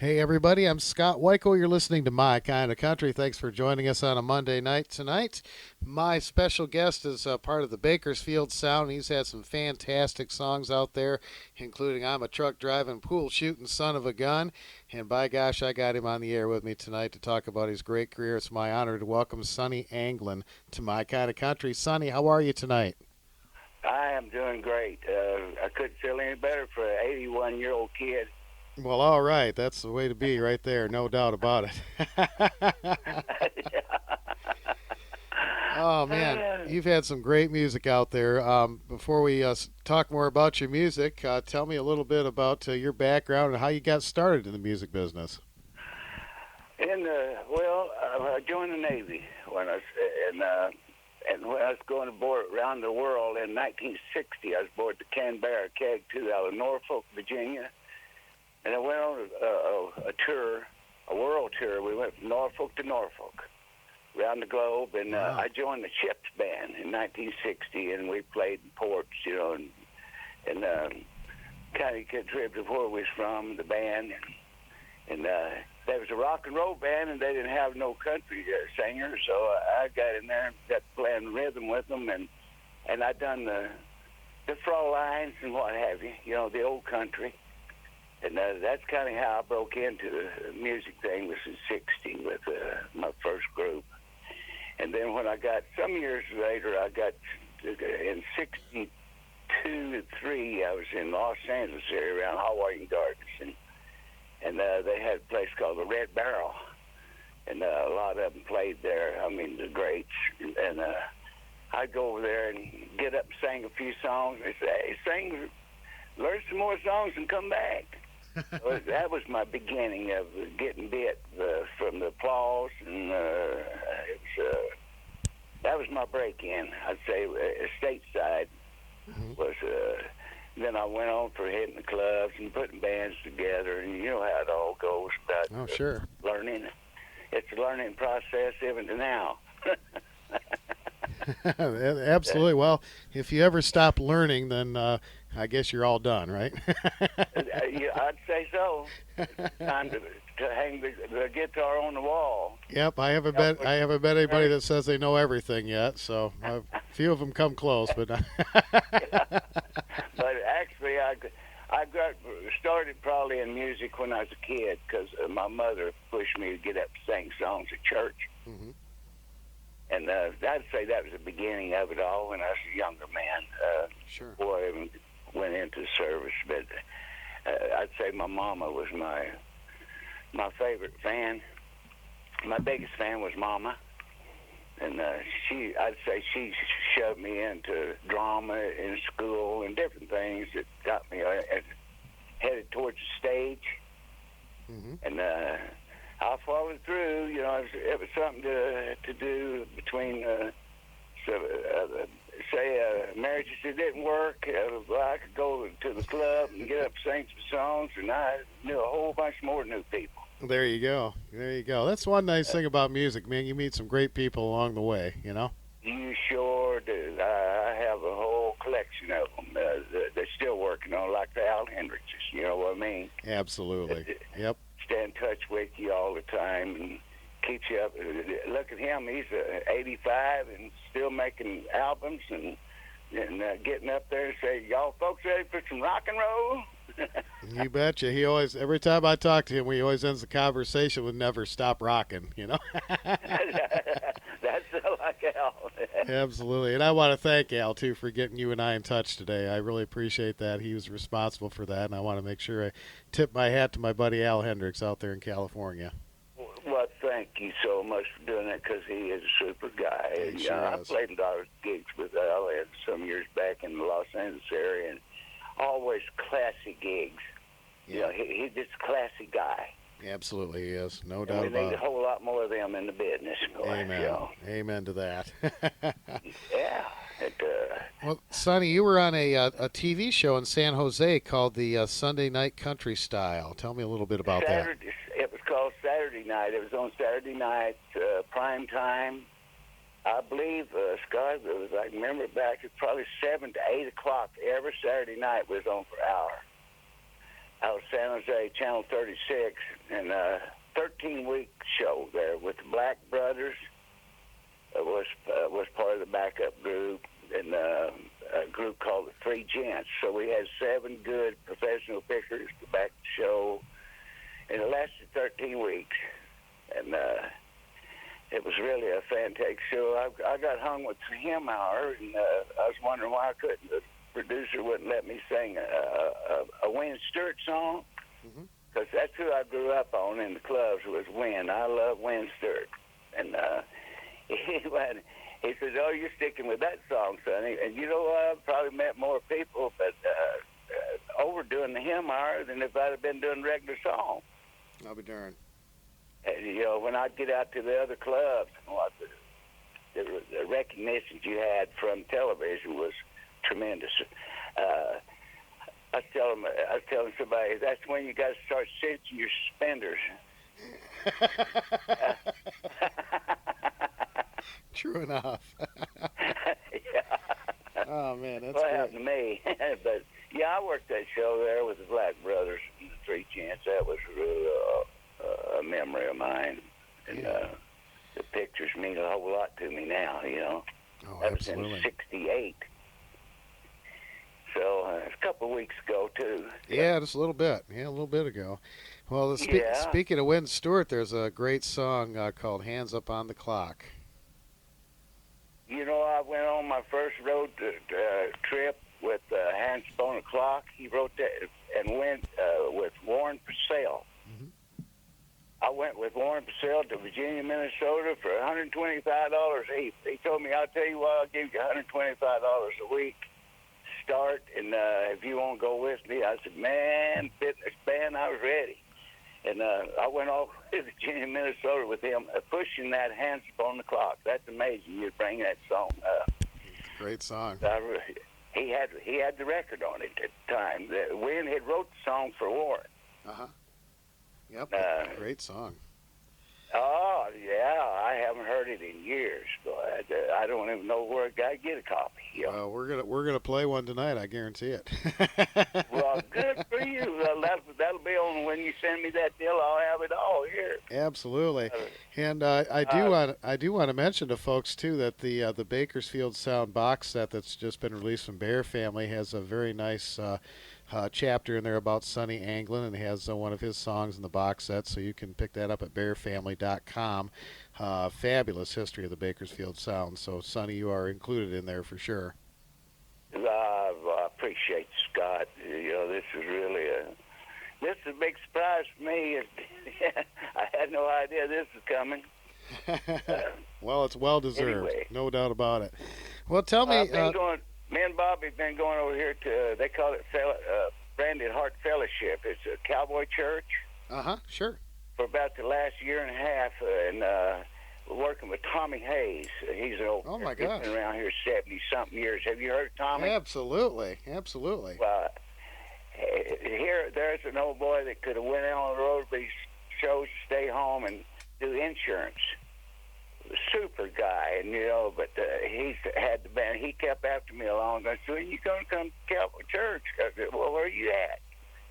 Hey, everybody, I'm Scott Wikle. You're listening to My Kind of Country. Thanks for joining us on a Monday night tonight. My special guest is part of the Bakersfield Sound. He's had some fantastic songs out there, including I'm a Truck Driving, Pool Shooting Son of a Gun. And by gosh, I got him on the air with me tonight to talk about his great career. It's my honor to welcome Sonny Anglin to My Kind of Country. Sonny, how are you tonight? I am doing great. I couldn't feel any better for an 81-year-old kid. Well, all right. That's the way to be right there. No doubt about it. Oh man, you've had some great music out there. Before we talk more about your music, tell me a little bit about your background and how you got started in the music business. I joined the Navy when I was and when I was going aboard around the world in 1960. I was aboard the Canberra Keg 2 out of Norfolk, Virginia, and I went on a tour, a world tour. We went from Norfolk to Norfolk, around the globe, and Wow. I joined the Chips band in 1960, and we played in ports, and kind of contributed where we was from, the band, and there was a rock and roll band, and they didn't have no country singers, so I got in there and got playing rhythm with them, and I done the front lines and what have you, the old country. And that's kind of how I broke into the music thing, was in 60 with my first group. And then when I got, some years later, I got, in 62 to 3, I was in Los Angeles area around Hawaiian Gardens. And they had a place called the Red Barrel. And a lot of them played there, I mean, the greats. And I'd go over there and get up and sing a few songs. They say, hey, learn some more songs and come back. Well, that was my beginning of getting bit from the applause, and that was my break-in. I'd say stateside was. Then I went on for hitting the clubs and putting bands together, and you know how it all goes about Oh, sure. learning. It's a learning process even to now. Absolutely. Well, if you ever stop learning, then I guess you're all done, right? Yeah, I'd say so. Time to hang the guitar on the wall. Yep, I haven't met anybody that says they know everything yet. So a few of them come close, but But actually, I got started probably in music when I was a kid because my mother pushed me to get up and sing songs at church. Mhm. And I'd say that was the beginning of it all when I was a younger man. Sure. Before I even went into service. But I'd say my mama was my favorite fan. My biggest fan was Mama. And I'd say she shoved me into drama in school and different things that got me headed towards the stage. Mm-hmm. And I followed through. It was something to do between, marriages that didn't work. I could go to the club and get up and sing some songs, and I knew a whole bunch more new people. There you go. There you go. That's one nice thing about music, man. You meet some great people along the way, you know? You sure do. I have a whole collection of them they're still working on, like the Al Hendrickses, you know what I mean? Absolutely. Yep. Stay in touch with you all the time and keeps you up. Look at him. He's 85 and still making albums and getting up there and say, y'all folks ready for some rock and roll? You betcha. He always, every time I talk to him, he always ends the conversation with "never stop rocking." You know. That's like Al. Absolutely, and I want to thank Al too for getting you and I in touch today. I really appreciate that. He was responsible for that, and I want to make sure I tip my hat to my buddy Al Hendricks out there in California. Well, thank you so much for doing that because he is a super guy. He sure I is. played a lot of gigs with Al some years back in the Los Angeles area, and always classy gigs. Yeah. He's just a classy guy. Absolutely, he is. No And doubt we need about a it. whole lot more of them in the business. Amen. Amen to that. Yeah. Well, Sonny, you were on a TV show in San Jose called the Sunday Night Country Style. Tell me a little bit about that. It was called Saturday Night. It was on Saturday night, prime time. I believe, Scott, it was, I remember back, it's probably 7 to 8 o'clock every Saturday night was on for an hour. out of San Jose, Channel 36, and a 13-week show there with the Black Brothers. Was part of the backup group, and a group called the Three Gents. So we had 7 good professional pickers to back the show, and it lasted 13 weeks. And it was really a fantastic show. I got hung with him hour, and I was wondering why I couldn't. The producer wouldn't let me sing a Wayne Stewart song, because that's who I grew up on in the clubs was Wayne. I love Wayne Stewart. And he says, "Oh, you're sticking with that song, Sonny." And you know what? I've probably met more people, but overdoing the hymn hour than if I'd have been doing regular song. I'll be darned. And, you know, when I'd get out to the other clubs, the recognition you had from television was tremendous. I was telling somebody, that's when you got to start cinching your suspenders. True enough. Yeah. Oh, man, that's what great. happened to me. But, yeah, I worked that show there with the Black Brothers and the Three Gents. That was really a memory of mine. And the pictures mean a whole lot to me now, you know. Oh, that absolutely. was in 68. So it's a couple of weeks ago, too. Yeah, just a little bit. Yeah, a little bit ago. Well, speaking of Wayne Stewart, there's a great song called Hands Up on the Clock. You know, I went on my first road trip with Hans Up on the Clock. He wrote that and went with Warren Purcell. I went with Warren Purcell to Virginia, Minnesota for $125 each. He told me, "I'll tell you what, I'll give you $125 a week start, and if you want to go with me." I said, "Man, fitness band," I was ready. And I went off to Virginia, Minnesota with him, pushing that Hands Up on the Clock. That's amazing. You bring that song up. Great song. He had the record on it at the time. Wynn had wrote the song for Warren. Yep, great song. Oh, yeah, I haven't heard it in years, but I don't even know where I got to get a copy. You know? We're gonna play one tonight. I guarantee it. Well, good for you. Well, that'll be on when you send me that deal. I'll have it all here. Absolutely, and I do want to mention to folks too that the Bakersfield Sound box set that's just been released from Bear Family has a very nice chapter in there about Sonny Anglin, and has one of his songs in the box set, so you can pick that up at bearfamily.com. Fabulous history of the Bakersfield Sound. So, Sonny, you are included in there for sure. I appreciate Scott. You know, this is a big surprise for me. I had no idea this was coming. Well, it's well deserved, anyway. No doubt about it. Well, tell me. Me and Bobby have been going over here to, they call it Branded Heart Fellowship. It's a cowboy church. Sure. For about the last year and a half, and we're working with Tommy Hayes. He's an old. Oh my He's gosh. been around here 70-something years. Have you heard of Tommy? Absolutely. Well, there's an old boy that could have went out on the road, but he chose to stay home and do insurance. Super guy, and but he's had the band. He kept after me along. I said, "You gonna come to Calvary Church?" I said, "Well, where are you at?"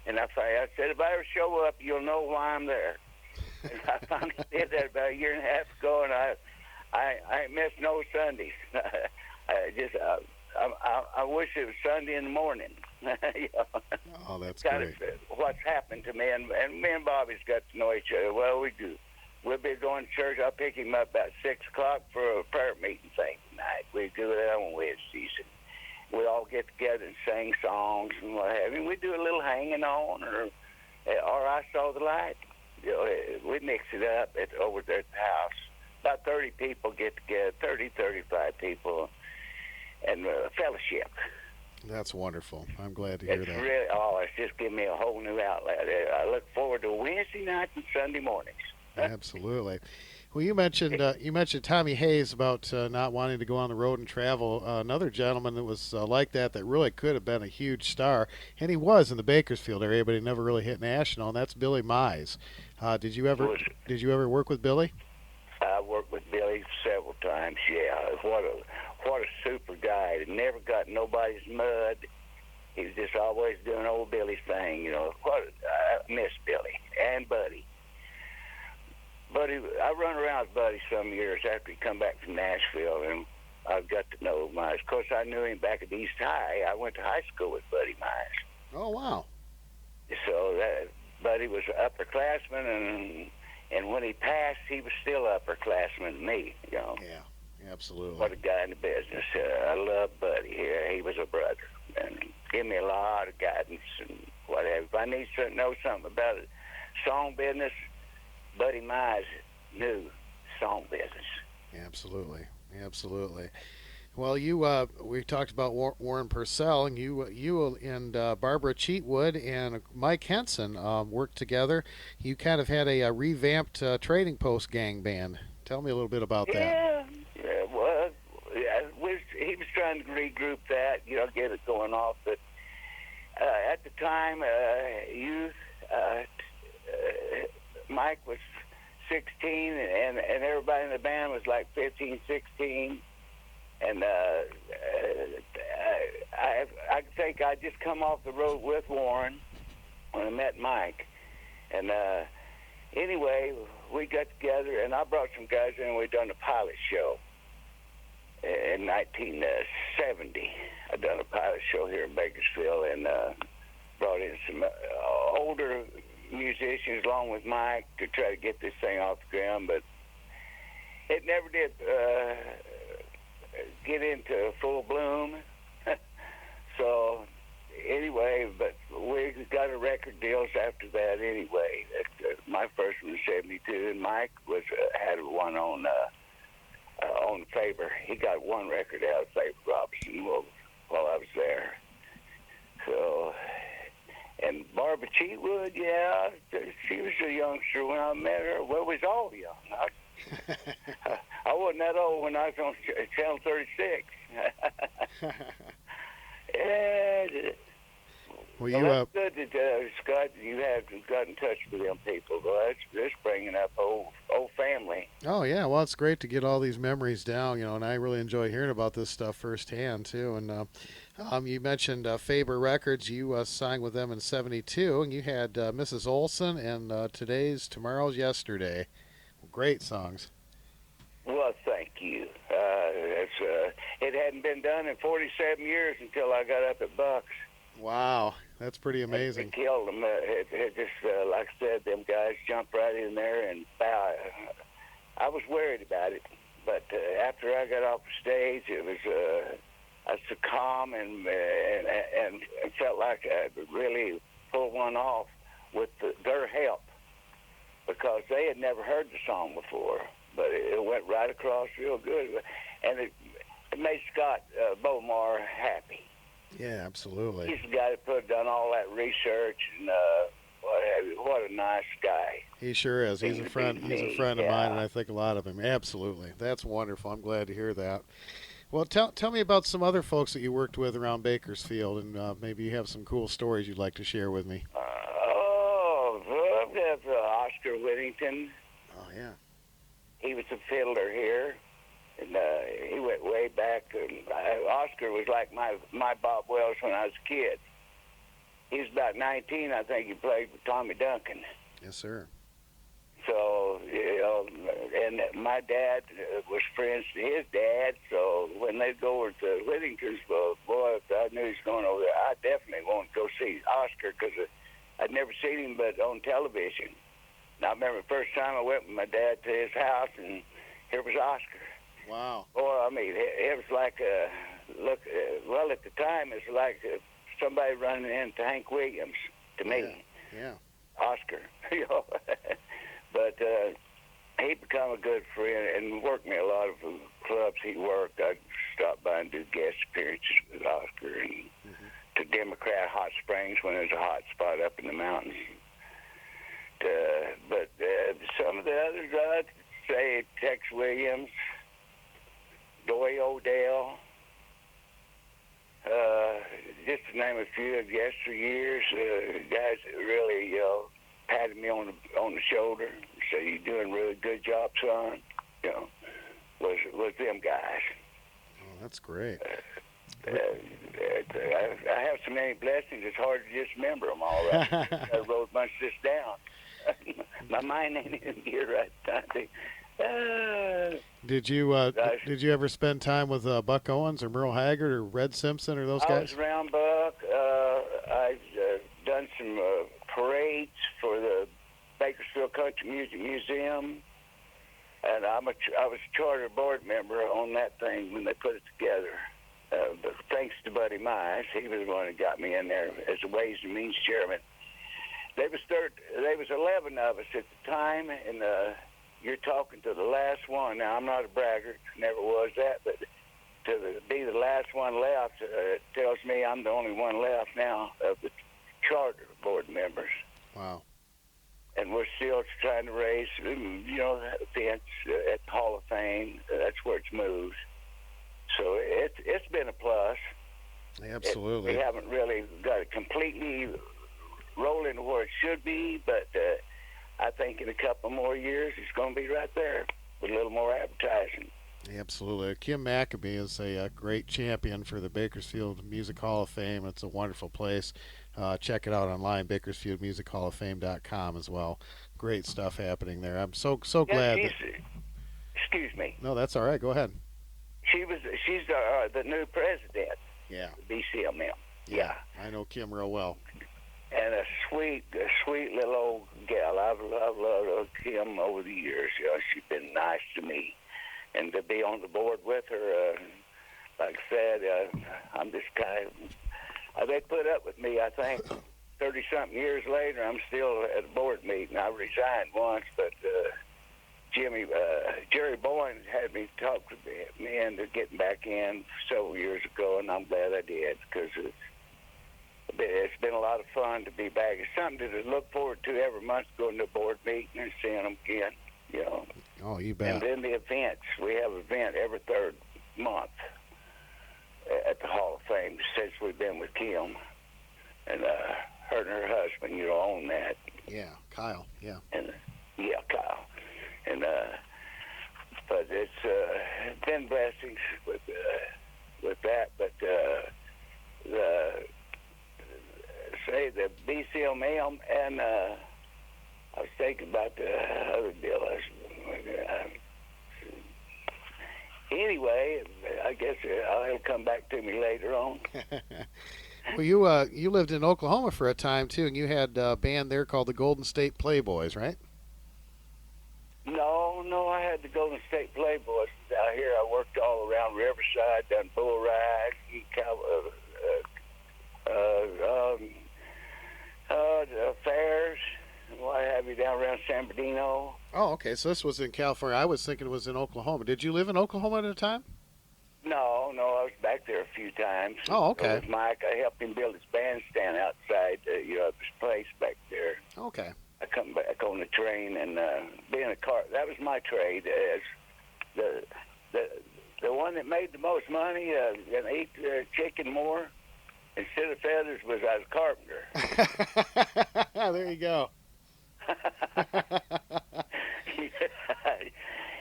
And I said, "If I ever show up, you'll know why I'm there." And I finally did that about a year and a half ago, and I ain't missed no Sundays. I wish it was Sunday in the morning. Oh, that's great. What's happened to me, and me and Bobby's got to know each other. Well, we do. We'll be going to church. I'll pick him up about 6 o'clock for a prayer meeting thing tonight. We do that on Wednesdays. And we all get together and sing songs and what have you. We do a little hanging on, or I Saw the Light. We mix it up over there at the house. About 30 people get together, 35 people, and fellowship. That's wonderful. I'm glad to hear that. It's just given me a whole new outlet. I look forward to Wednesday nights and Sunday mornings. Absolutely. Well, you mentioned Tommy Hayes about not wanting to go on the road and travel. Another gentleman that was like that really could have been a huge star, and he was in the Bakersfield area, but he never really hit national. And that's Billy Mize. Did you ever work with Billy? I worked with Billy several times. Yeah, what a super guy. He never got nobody's mud. He was just always doing old Billy's thing, you know. What I miss Billy and Buddy. Buddy, I run around with Buddy some years after he come back from Nashville, and I've got to know Mize. Of course, I knew him back at East High. I went to high school with Buddy Mize. Oh, wow. So Buddy was an upperclassman, and when he passed, he was still upperclassman to me, you know. Yeah, absolutely. What a guy in the business. I love Buddy here. He was a brother, and gave me a lot of guidance and whatever. If I need to know something about it, song business, Buddy Mize knew song business. Absolutely. Well, we talked about Warren Purcell, and you and Barbara Cheatwood and Mike Henson worked together. You kind of had a revamped Trading Post gang band. Tell me a little bit about that. Well, he was trying to regroup that, you know, get it going off. But at the time, youth, Mike was 16, and everybody in the band was like 15, 16. And I think I just come off the road with Warren when I met Mike. And anyway, we got together, and I brought some guys in, and we done a pilot show in 1970. I done a pilot show here in Bakersfield, and brought in some older musicians along with Mike to try to get this thing off the ground, but it never did get into full bloom. So anyway, but we got a record deals after that anyway. My first one was 72, and Mike had one on Faber. He got one record out of Faber Robinson while I was there. So, and Barbara Cheatwood, yeah, she was a youngster when I met her. Well, we was all young. I wasn't that old when I was on Channel 36. Yeah. Well, that's good that, Scott, you have got in touch with them people. Well, that's bringing up old family. Oh, yeah. Well, it's great to get all these memories down, you know, and I really enjoy hearing about this stuff firsthand, too. And you mentioned Faber Records. You signed with them in 72, and you had Mrs. Olson and Today's, Tomorrow's, Yesterday. Great songs. Well, thank you. It hadn't been done in 47 years until I got up at Bucks. Wow, that's pretty amazing. It killed them. It just, like I said, them guys jumped right in there, and I was worried about it. But after I got off the stage, it was I was so calm and felt like I really pulled one off with their help, because they had never heard the song before, but it went right across real good, and it made Scott Bomar happy. Yeah, absolutely. He's the guy that done all that research, and what a nice guy. He sure is. He's a friend. He's a friend of mine, and I think a lot of him. Absolutely, that's wonderful. I'm glad to hear that. Well, tell me about some other folks that you worked with around Bakersfield, and maybe you have some cool stories you'd like to share with me. I've got Oscar Whittington. Oh yeah. He was a fiddler here. And he went way back. Oscar was like my Bob Wells when I was a kid. He was about 19, I think. He played with Tommy Duncan. Yes, sir. So, you know, and my dad was friends to his dad. So when they'd go over to Whittington's, boy, if I knew he was going over there, I definitely wanted to go see Oscar, because I'd never seen him but on television. And I remember the first time I went with my dad to his house, and here was Oscar. Wow. Boy, I mean, it was like well, at the time, it was like somebody running into Hank Williams to me. Yeah. Oscar, you know. But he became a good friend and worked me a lot of clubs he worked. I'd stop by and do guest appearances with Oscar, and to Democrat Hot Springs when there was a hot spot up in the mountains. But some of the others, I'd say Tex Williams, Doy Odell, just to name a few of yesteryears, guys that really, you know, patted me on the shoulder, said, "You're doing a really good job, son." You know, was them guys. Oh, that's great. I have so many blessings, it's hard to just remember them all right. I wrote a bunch of this down. My mind ain't in gear right now. Did you ever spend time with Buck Owens or Merle Haggard or Red Simpson or those I guys? was around Buck. I've done some parades for the Bakersfield Country Music Museum, and I was a charter board member on that thing when they put it together. But thanks to Buddy Mize, he was the one that got me in there as a Ways and Means chairman. There was 11 of us at the time, and you're talking to the last one. Now, I'm not a braggart, never was that, but be the last one left tells me I'm the only one left now of the charter board members. Wow. And we're still trying to raise, events at the Hall of Fame. That's where it's moved. So it's been a plus. Absolutely. We haven't really got it completely rolling where it should be, but I think in a couple more years it's going to be right there with a little more advertising. Absolutely. Kim Maccabee is a great champion for the Bakersfield Music Hall of Fame. It's a wonderful place. Check it out online, BakersfieldMusicHallOfFame.com as well. Great stuff happening there. I'm so glad. Excuse me. No, that's all right. Go ahead. She's the new president. Yeah. The BCMM. Yeah. I know Kim real well. And a sweet little old gal. I've loved Kim over the years. She's been nice to me. And to be on the board with her, like I said, I'm this guy. They put up with me, I think, 30-something years later. I'm still at a board meeting. I resigned once, but Jerry Boyne had me talk me into getting back in several years ago, and I'm glad I did, because it's been a lot of fun to be back. It's something to look forward to every month, going to a board meeting and seeing them again, Oh, you bet. And then the events. We have an event every third month at the Hall of Fame since we've been with Kim. And her and her husband, own that. Yeah, Kyle, yeah. And Kyle. And but it's been blessings with that. But the BCMM, and I was thinking about the other deal. Anyway, I guess it'll come back to me later on. Well, you lived in Oklahoma for a time too, and you had a band there called the Golden State Playboys, right? No, I had the Golden State Playboys out here. I worked all around Riverside, done bull rides, the fairs, what have you, down around San Bernardino. Oh, okay. So this was in California. I was thinking it was in Oklahoma. Did you live in Oklahoma at a time? No, I was back there a few times. Oh, okay. With Mike, I helped him build his bandstand outside, this place back there. Okay. I come back on the train and being a car. That was my trade as the one that made the most money and ate chicken more instead of feathers was I was a carpenter. There you go.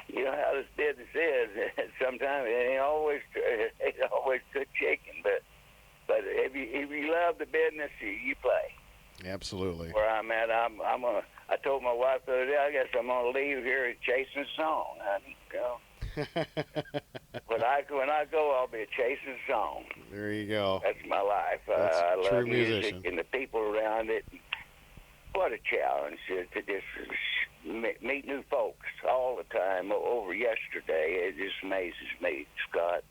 You know how this business is. Sometimes it ain't always good chicken, but if you love the business, you play. Absolutely. Where I'm at, I told my wife the other day, I guess I'm gonna leave here chasing a song. When I go, I'll be chasing a song. There you go. That's my life. That's I true love music musician. and the people around it. What a challenge to just meet new folks all the time. Over yesterday, it just amazes me, Scott.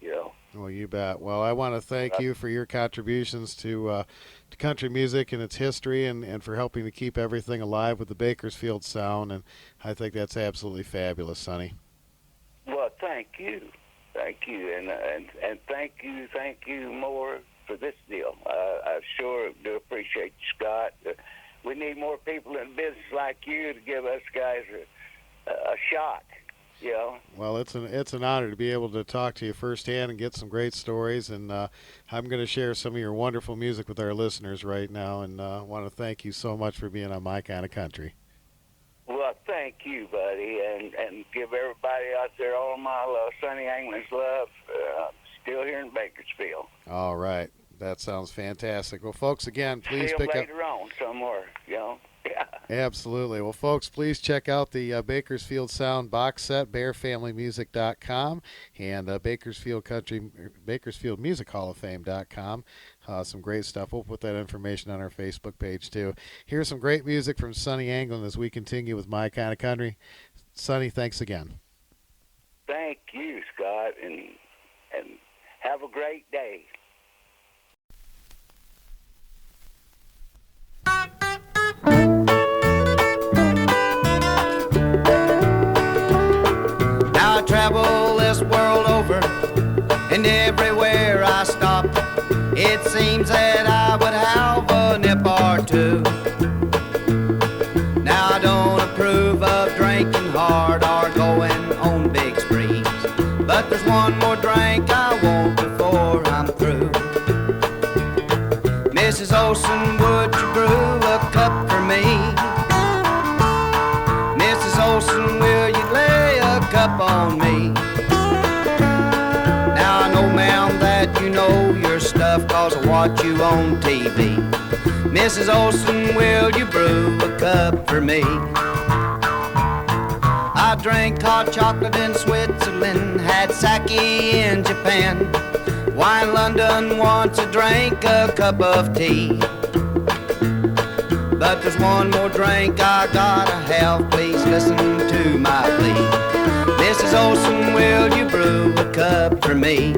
Well, you bet. Well, I want to thank you for your contributions to country music and its history, and for helping to keep everything alive with the Bakersfield Sound. And I think that's absolutely fabulous, Sonny. Well, thank you, and thank you more for this deal. I sure do appreciate you, Scott. We need more people in business like you to give us guys a shot. Well, it's an honor to be able to talk to you firsthand and get some great stories. And I'm going to share some of your wonderful music with our listeners right now. And I want to thank you so much for being on My Kind of Country. Well, thank you, buddy, and give everybody out there all my love, Sonny Anglin's love. Still here in Bakersfield. All right. That sounds fantastic. Well, folks, again, please See 'em pick up. later on somewhere, you know. Yeah. Absolutely. Well, folks, please check out the Bakersfield Sound box set, bearfamilymusic.com, and Bakersfield Music Hall of Fame.com. Some great stuff. We'll put that information on our Facebook page, too. Here's some great music from Sonny Anglin as we continue with My Kind of Country. Sonny, thanks again. Thank you, Scott, and have a great day. Now I travel this world over, and everywhere I stop, it seems that I would have a nip or two. Now I don't approve of drinking hard or going on big sprees, but there's one more drink I want before I'm through. Mrs. Olson, would you brew a cup for me? Mrs. Olson, will you lay a cup on me? Now I know, ma'am, that you know your stuff 'cause I watch you on TV. Mrs. Olson, will you brew a cup for me? I drank hot chocolate in Switzerland, had sake in Japan. Why in London once I drank a cup of tea. But there's one more drink I gotta have, please listen to my plea. Mrs. Olson, will you brew a cup for me?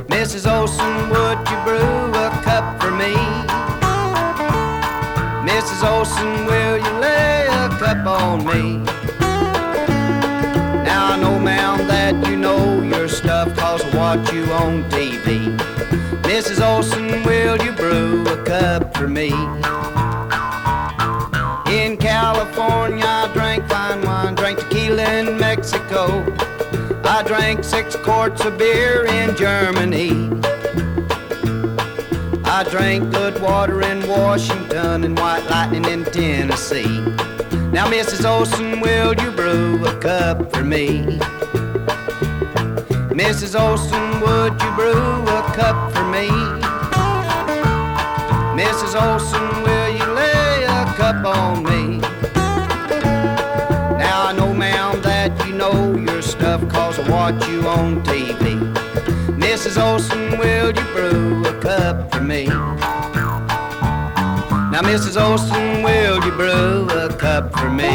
Mrs. Olson, would you brew a cup for me? Mrs. Olson, will you lay a cup on me? Now I know, ma'am, that you know your stuff 'cause I watch you on TV. Mrs. Olson, will you brew a cup for me? In California I drank fine wine, drank tequila in Mexico. I drank 6 quarts of beer in Germany. I drank good water in Washington and white lightning in Tennessee. Now Mrs. Olson, will you brew a cup for me? Mrs. Olson, would you brew a cup for me? Mrs. Olson, will you lay a cup on me? Now I know, ma'am, that you know your stuff 'cause I watch you on TV. Mrs. Olson, will you brew a cup for me? Now Mrs. Olson, will you brew a cup for me?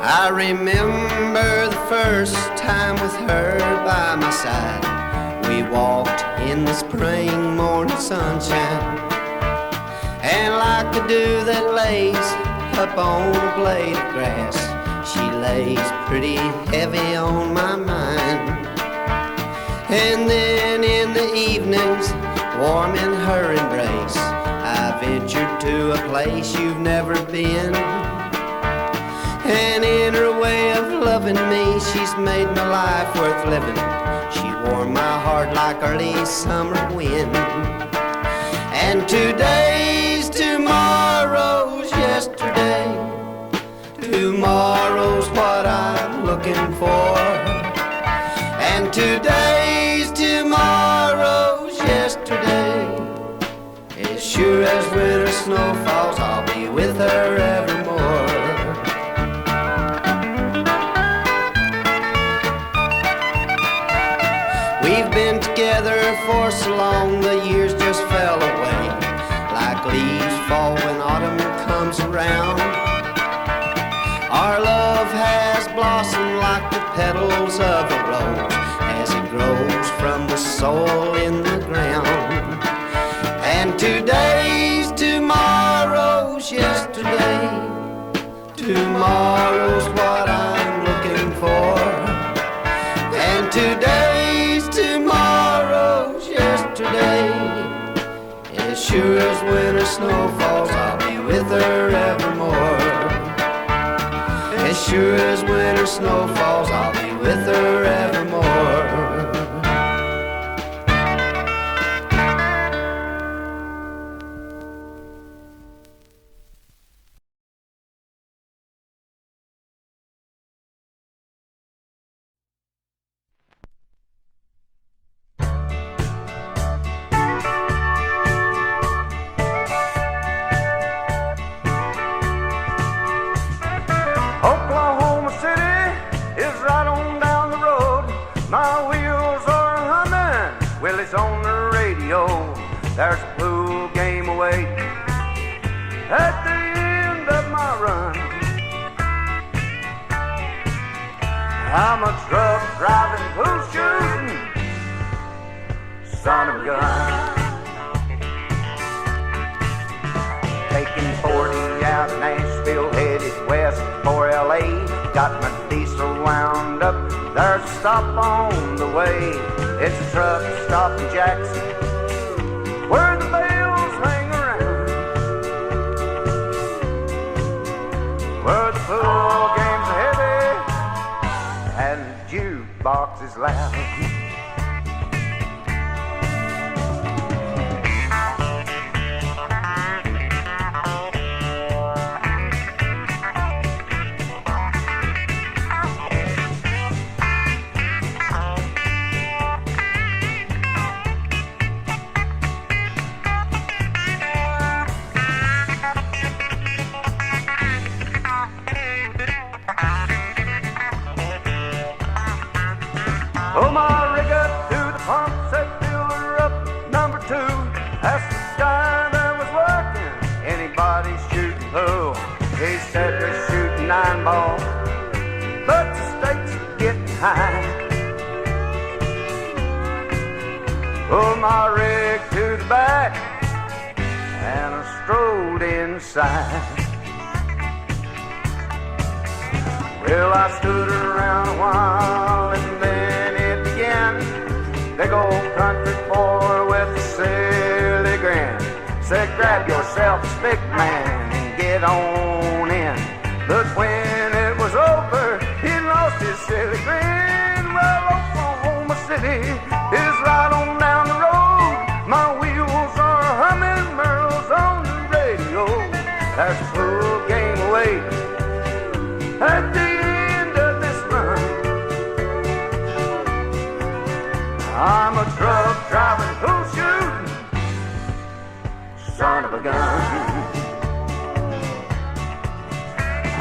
I remember the first time with her by my side. We walked in the spring morning sunshine, and like a dew that lays up on a blade of grass, she lays pretty heavy on my mind. And then in the evenings, warm in her embrace, I ventured to a place you've never been. And in her way of loving me, she's made my life worth living. She warmed my heart like early summer wind. And today's tomorrow's yesterday. Tomorrow's what I'm looking for. And today's tomorrow's yesterday. As sure as winter snow falls, I'll be with her evermore. We've been together for so long, the years just fell away, like leaves fall when autumn comes around. Our love has blossomed like the petals of a rose, as it grows from the soil in the ground. And today's tomorrow's yesterday. Tomorrow's what I'm looking for. And today's tomorrow's yesterday. As sure as winter snow falls, I'll be with her evermore. As sure as winter snow falls, I'll be with her evermore. radio. There's a pool game away at the end of my run. I'm a truck driving, pool shooting son of a gun. Taking 40 out of Nashville, headed west for L.A. Got my diesel wound up, there's a stop on the way. It's a truck stop in Jackson, where the bells hang around, where the pool games are heavy and the jukebox is loud. Oh, my rig up to the pump, said fill her up, number 2. Asked the guy that was working, anybody shooting pool? He said we're shooting 9 ball, but the stakes are getting high. Oh, my rig to the back, and I strolled inside. Well, I stood around a while and then it began. Big old country boy with a silly grin said, grab yourself a stick, man, and get on in. But when it was over, he lost his silly grin. Well, Oklahoma City is right on down the road. My wheels are humming Merle's on the radio. There's a full game away at the end of this run. I'm a truck driving, pool shooting son of a gun.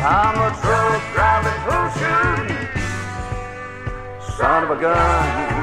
I'm a truck driving, pool shooting son of a gun.